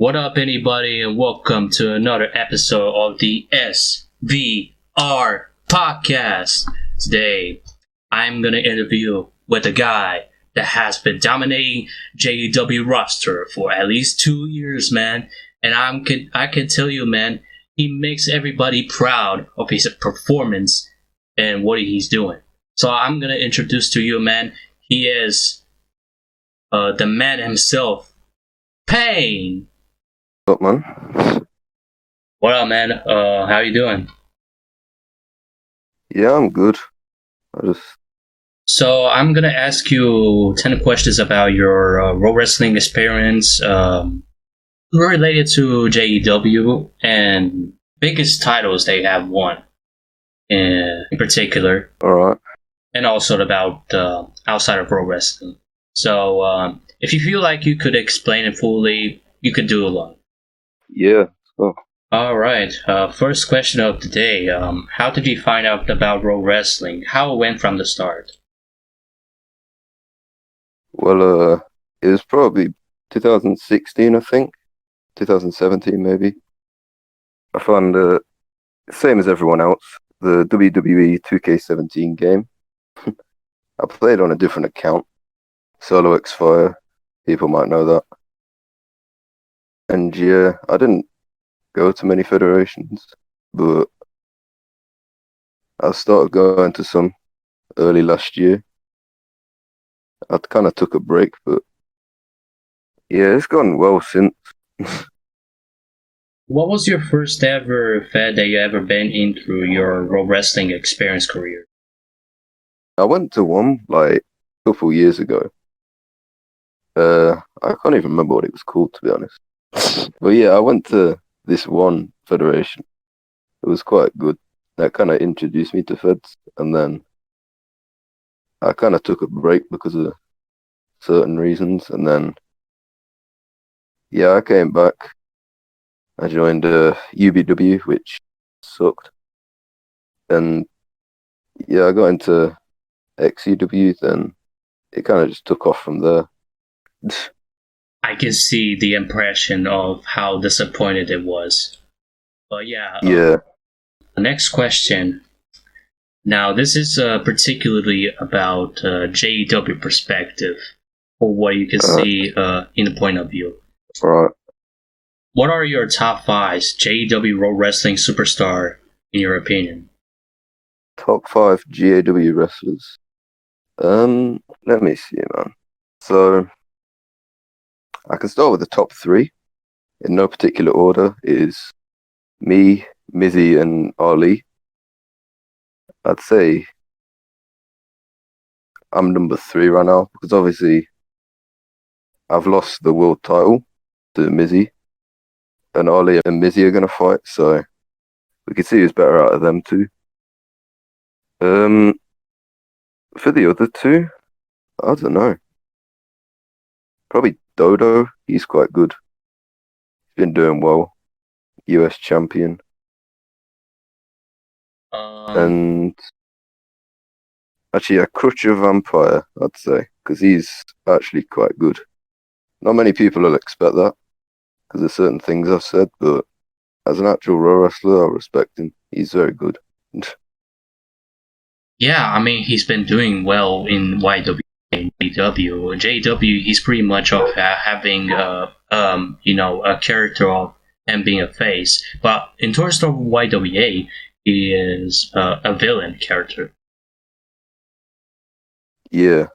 What up, anybody, and welcome to another episode of the SVR podcast. Today, I'm gonna interview with a guy that has been dominating GAW roster for at least 2 years, man. And I can tell you, man, he makes everybody proud of his performance and what he's doing. So I'm gonna introduce to you, man. He is the man himself, Pain. What, man? What up, man? How you doing? Yeah, I'm good. So I'm gonna ask you 10 questions about your Ro-Wrestling experience related to JEW and biggest titles they have won in particular. Alright. And also about outside of Ro-Wrestling. So if you feel like you could explain it fully, you could do alone. Yeah. Oh. All right. First question of the day. How did you find out about Ro-Wrestling? How it went from the start? Well, it was probably 2016, I think. 2017, maybe. I found, same as everyone else, the WWE 2K17 game. I played on a different account. Solo X-Fire. People might know that. And yeah, I didn't go to many federations, but I started going to some early last year. I kind of took a break, but yeah, it's gone well since. What was your first ever fed that you ever been in through your Ro-Wrestling experience career? I went to one like a couple years ago. I can't even remember what it was called, to be honest. But yeah, I went to this one federation. It was quite good. That kind of introduced me to feds, and then I kind of took a break because of certain reasons, and then yeah, I came back. I joined UBW, which sucked, and yeah, I got into XEW. Then it kind of just took off from there. I can see the impression of how disappointed it was. But yeah. Yeah. The next question. Now, this is particularly about JEW perspective, or what you can see in the point of view. Right. What are your top 5 JEW Ro-Wrestling superstar, in your opinion? Top 5 GAW wrestlers. Let me see, man. So, I can start with the top 3. In no particular order is me, Mizzy, and Ali. I'd say I'm number 3 right now because obviously I've lost the world title to Mizzy, and Ali and Mizzy are gonna fight, so we can see who's better out of them two. For the other two, I don't know. Probably Dodo. He's quite good. He's been doing well. US champion. And actually, a Crutcher Vampire, I'd say, because he's actually quite good. Not many people will expect that because of certain things I've said, but as an actual Raw wrestler, I respect him. He's very good. Yeah, I mean, he's been doing well in YW and JW. JW, he's pretty much of having, a character of him being a face. But in terms of YWA, he is a villain character. Yeah.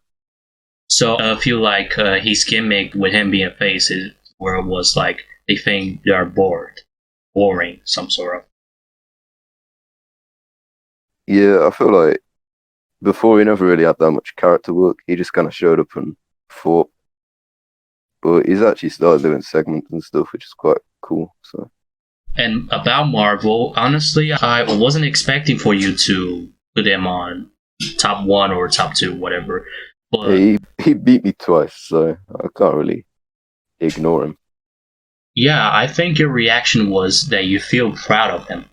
So I feel like his gimmick with him being a face is where it was like they think they are boring, some sort of. Yeah, I feel like before he never really had that much character work. He just kind of showed up and fought. But he's actually started doing segments and stuff, which is quite cool. So. And about Marvel, honestly, I wasn't expecting for you to put him on top 1 or top 2, whatever. But yeah, he beat me twice, so I can't really ignore him. Yeah, I think your reaction was that you feel proud of him.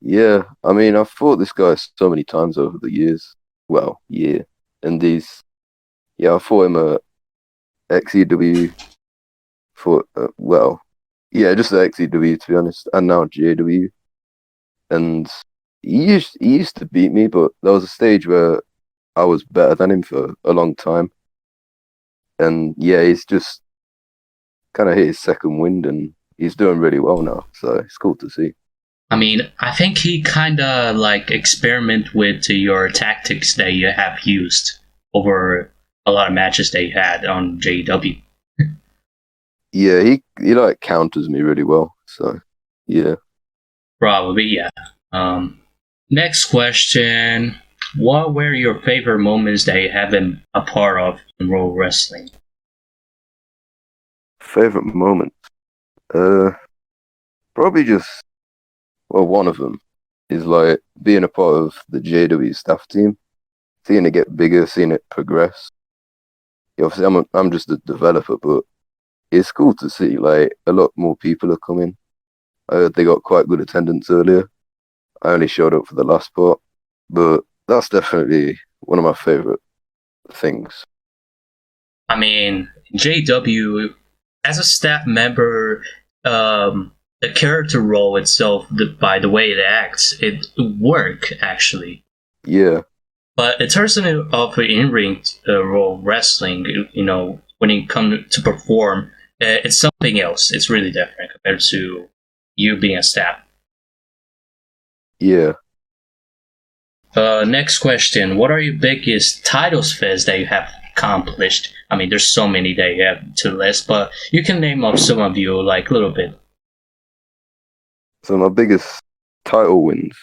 Yeah, I mean, I've fought this guy so many times over the years. Well, yeah. And I fought him at XEW for just the XEW to be honest, and now GAW. And he used to beat me, but there was a stage where I was better than him for a long time. And yeah, he's just kind of hit his second wind, and he's doing really well now. So it's cool to see. I mean, I think he kind of like experiment with your tactics that you have used over a lot of matches that you had on JEW. Yeah, he like counters me really well. So yeah. Probably, yeah. Next question. What were your favorite moments that you have been a part of in Raw Wrestling? Favorite moment? Probably just, well, one of them is like being a part of the JW staff team, seeing it get bigger, seeing it progress. Yeah, obviously, I'm just a developer, but it's cool to see like a lot more people are coming. I heard they got quite good attendance earlier. I only showed up for the last part, but that's definitely one of my favorite things. I mean, JW, as a staff member, the character role itself, by the way it acts, it work actually. Yeah. But in terms of in-ring role wrestling, when it comes to perform, it's something else. It's really different compared to you being a staff. Yeah. Next question. What are your biggest titles fits that you have accomplished? I mean, there's so many that you have to list, but you can name off some of you, like a little bit. So my biggest title wins.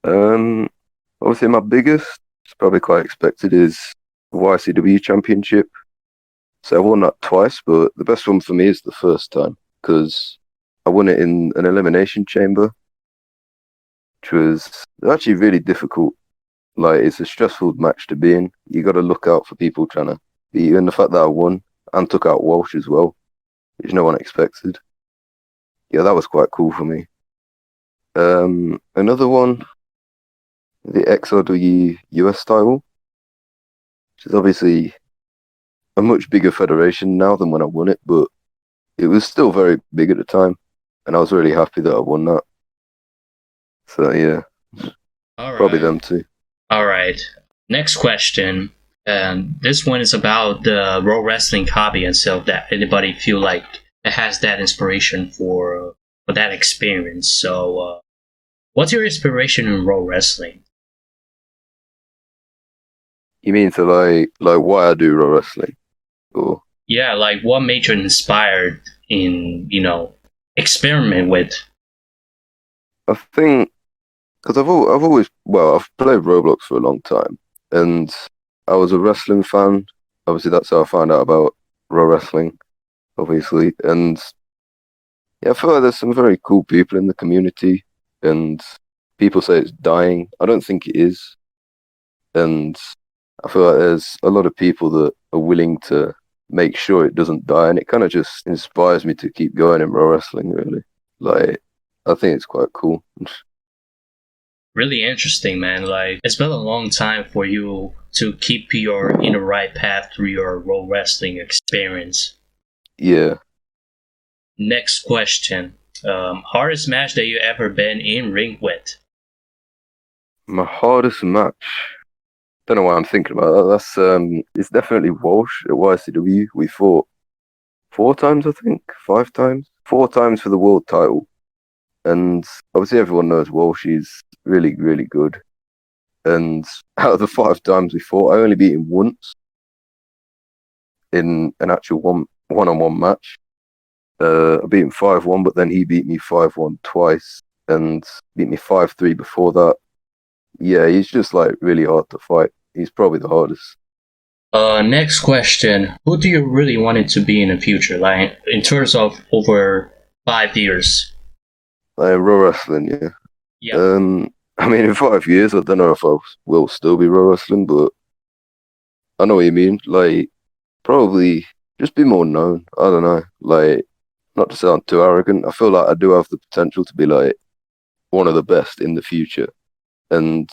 Obviously my biggest, it's probably quite expected, is the YCW Championship. So I won that twice, but the best one for me is the first time, because I won it in an elimination chamber, which was actually really difficult. Like, it's a stressful match to be in. You got to look out for people trying to beat you. And the fact that I won and took out Walsh as well, which no one expected. Yeah, that was quite cool for me. Another one, the XRW US title, which is obviously a much bigger federation now than when I won it, but it was still very big at the time, and I was really happy that I won that. So yeah, probably them too. All right. Next question. And this one is about the Raw Wrestling hobby itself. That anybody feel like it has that inspiration for that experience. So, what's your inspiration in Raw Wrestling? You mean to like why I do Raw Wrestling? Or yeah, like what made you inspired in experiment with? I think because I've always I've played Roblox for a long time, and I was a wrestling fan. Obviously, that's how I found out about Raw Wrestling, obviously. And yeah, I feel like there's some very cool people in the community, and people say it's dying. I don't think it is. And I feel like there's a lot of people that are willing to make sure it doesn't die, and it kind of just inspires me to keep going in Raw Wrestling, really. Like, I think it's quite cool. Really interesting, man. Like, it's been a long time for you to keep your in the right path through your Raw Wrestling experience. Yeah. Next question. Hardest match that you ever been in ring with? My hardest match. Don't know why I'm thinking about that. That's it's definitely Walsh at YCW. We fought 4 times, I think, 5 times, 4 times for the world title. And obviously everyone knows Walsh. He's really, really good. And out of the 5 times we fought, I only beat him once in an actual one-on-one match. I beat him 5-1, but then he beat me 5-1 twice and beat me 5-3 before that. Yeah, he's just like really hard to fight. He's probably the hardest. Next question. Who do you really want it to be in the future? Like, in terms of over 5 years? Raw Wrestling, yeah. Yeah. I mean, in 5 years, I don't know if I will still be Raw Wrestling, but I know what you mean. Like, probably just be more known. I don't know. Like, not to sound too arrogant, I feel like I do have the potential to be like one of the best in the future. And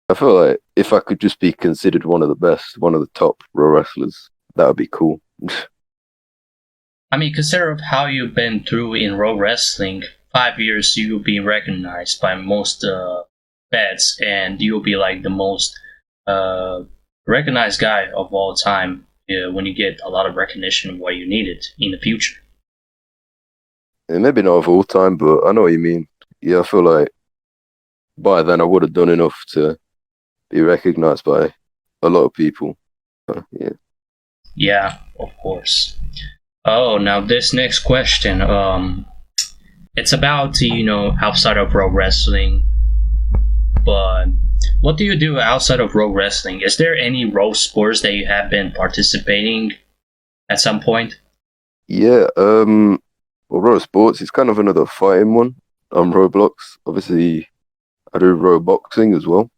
I feel like if I could just be considered one of the best, one of the top Raw wrestlers, that would be cool. I mean, consider how you've been through in Pro Wrestling. 5 years, you'll be recognized by most vets, and you'll be like the most recognized guy of all time when you get a lot of recognition of what you needed in the future. Yeah, maybe not of all time, but I know what you mean. Yeah, I feel like by then I would have done enough to be recognized by a lot of people. Yeah. Yeah, of course. Oh, now this next question, it's about outside of pro wrestling, but what do you do outside of pro wrestling? Is there any road sports that you have been participating at some point? Yeah, well, Road Sports is kind of another fighting one on Roblox. Obviously, I do road boxing as well,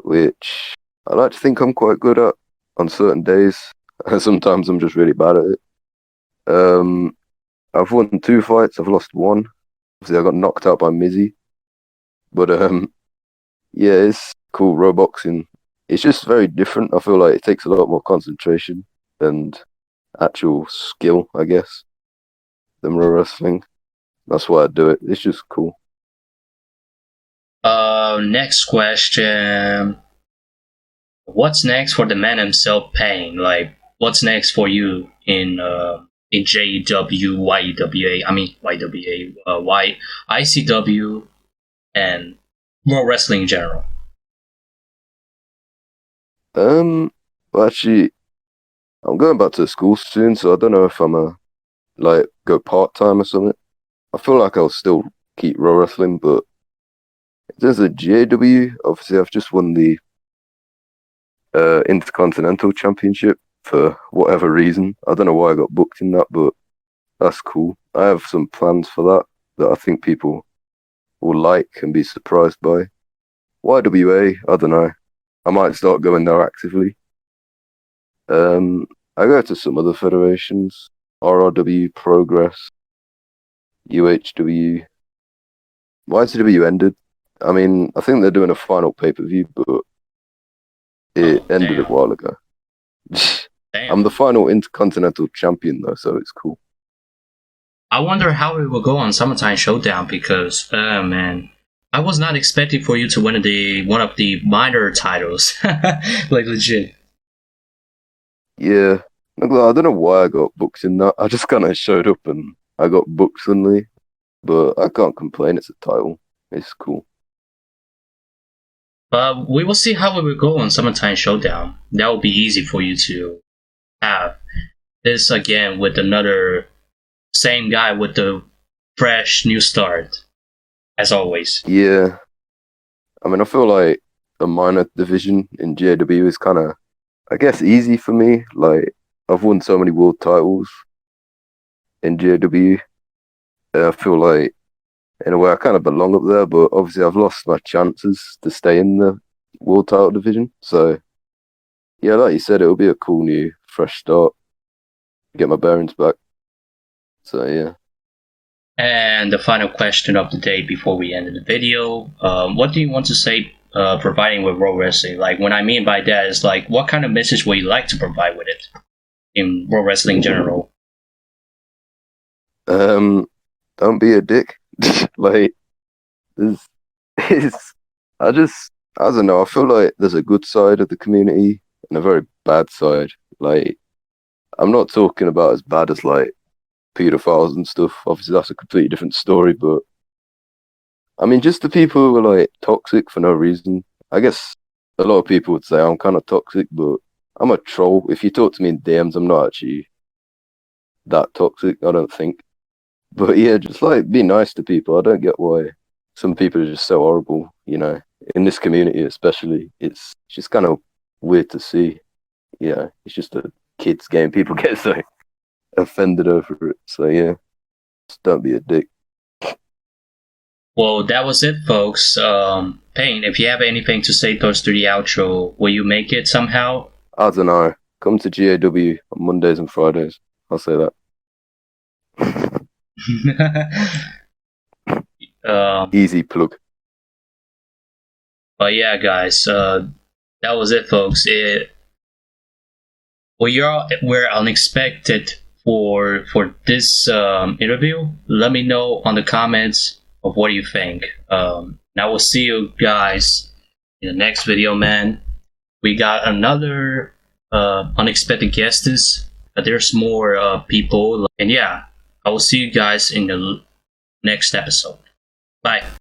which I like to think I'm quite good at on certain days. Sometimes I'm just really bad at it. I've won 2 fights. I've lost 1. Obviously, I got knocked out by Mizzy. But yeah, it's cool. Road boxing. It's just very different. I feel like it takes a lot more concentration and actual skill, I guess, than road wrestling. That's why I do it. It's just cool. Next question. What's next for the man himself, Payne? Like, what's next for you in JEW, YEWA? I mean YWA, ICW, and Pro Wrestling in general. Well, actually, I'm going back to school soon, so I don't know if I'm like go part time or something. I feel like I'll still keep row wrestling, but in terms of GAW, obviously I've just won the Intercontinental Championship for whatever reason. I don't know why I got booked in that, but that's cool. I have some plans for that I think people will like and be surprised by. YWA, I don't know. I might start going there actively. I go to some other federations, RRW, Progress, UHW. YCW ended. I mean, I think they're doing a final pay-per-view, but it ended a while ago. I'm the final Intercontinental Champion, though, so it's cool. I wonder how it will go on Summertime Showdown because, man, I was not expecting for you to win one of the minor titles, like legit. Yeah, I don't know why I got booked in that. I just kind of showed up and I got booked suddenly, but I can't complain. It's a title. It's cool. But we will see how it will go on Summertime Showdown. That will be easy for you to have. This again with another same guy with the fresh new start, as always. Yeah, I mean, I feel like a minor division in GAW is kind of, I guess, easy for me. Like, I've won so many world titles in GAW. I feel like, in a way, I kind of belong up there, but obviously I've lost my chances to stay in the world title division. So, yeah, like you said, it'll be a cool new, fresh start. Get my bearings back. So, yeah. And the final question of the day before we end the video, what do you want to say providing with Pro Wrestling? Like, what I mean by that is, like, what kind of message would you like to provide with it in Pro Wrestling in general? Don't be a dick. Like, I don't know. I feel like there's a good side of the community and a very bad side. Like, I'm not talking about as bad as like pedophiles and stuff. Obviously, that's a completely different story. But I mean, just the people who are like toxic for no reason. I guess a lot of people would say I'm kind of toxic, but I'm a troll. If you talk to me in DMs, I'm not actually that toxic. I don't think. But yeah, just like be nice to people. I don't get why some people are just so horrible. You know, in this community especially, it's just kind of weird to see. Yeah, it's just a kids game. People get so offended over it. So yeah, just don't be a dick. Well, that was it, folks. Payne, if you have anything to say towards to the outro, will you make it somehow? I don't know. Come to GAW on Mondays and Fridays. I'll say that. Easy plug. But yeah, guys, that was it, folks. We're unexpected for this interview. Let me know on the comments of what you think. And I will see you guys in the next video, man. We got another unexpected guests. There's more people, and yeah, I will see you guys in the next episode. Bye.